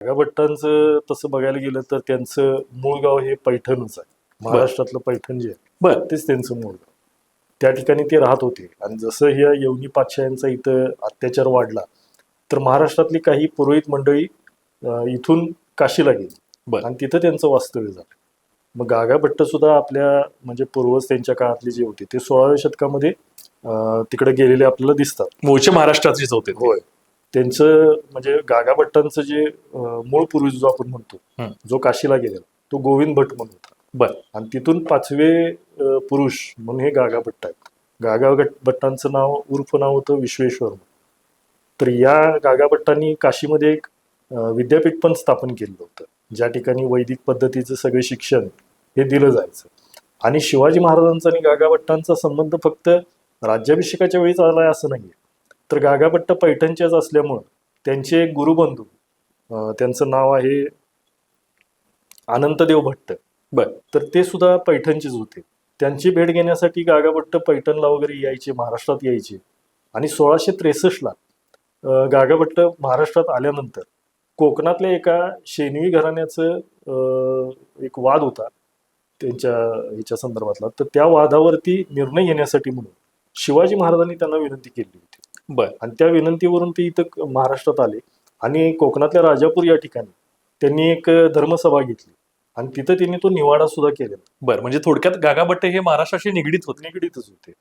भट्टांचं तसं बघायला गेलं तर त्यांचं मूळ गाव हे पैठणच आहे. महाराष्ट्रातलं पैठण जे आहे बर तेच त्यांचं मूळ गाव. त्या ठिकाणी ते राहत होते आणि जसं ह्या यवनी पातशाह्यांचा इथं अत्याचार वाढला तर महाराष्ट्रातली काही पुरोहित मंडळी इथून काशीला गेली बर आणि तिथं त्यांचं वास्तव्य झालं. मग गागा भट्ट सुद्धा आपल्या म्हणजे पूर्वज त्यांच्या काळातले जे होते ते 16व्या शतकामध्ये तिकडे गेलेले आपल्याला दिसतात. मूळचे महाराष्ट्राचेच होते ते. होय. त्यांचं म्हणजे गागा भट्टांचं जे मूळ पूर्वज जो आपण म्हणतो हं. जो काशीला गेलेला तो गोविंद भट म्हणून होता बर आणि तिथून 5वे पुरुष म्हणून हे गागा भट्ट आहेत. गागा भट्टांचं नाव उर्फ नाव होतं विश्वेश्वर. तर या गागा भट्टांनी काशीमध्ये एक विद्यापीठ पण स्थापन केलं होतं ज्या ठिकाणी वैदिक पद्धतीचं सगळे शिक्षण हे दिलं जायचं. आणि शिवाजी महाराजांचा आणि गागा भट्टांचा संबंध फक्त राज्याभिषेकाच्या वेळीच आलाय असं नाहीये. तर गागा भट्ट पैठणच्याच असल्यामुळं त्यांचे एक गुरुबंधू त्यांचं नाव आहे अनंतदेव भट्ट. बर तर ते सुद्धा पैठणचेच होते. त्यांची भेट घेण्यासाठी गागा भट्ट पैठणला वगैरे यायचे, महाराष्ट्रात यायचे. आणि 1663ला गागा भट्ट महाराष्ट्रात आल्यानंतर कोकणातल्या एका शेनवी घराण्याचं एक वाद होता त्यांच्या ह्याच्या संदर्भातला. तर त्या वादावरती निर्णय घेण्यासाठी म्हणून शिवाजी महाराजांनी त्यांना विनंती केली होती बर आणि त्या विनंतीवरून ते इथं महाराष्ट्रात आले आणि कोकणातल्या राजापूर या ठिकाणी त्यांनी एक धर्मसभा घेतली आणि तिथं त्यांनी तो निवाडा सुद्धा केलेला. बर म्हणजे थोडक्यात गागा भट्ट हे महाराष्ट्राशी निगडीत होते. निगडीतच होते.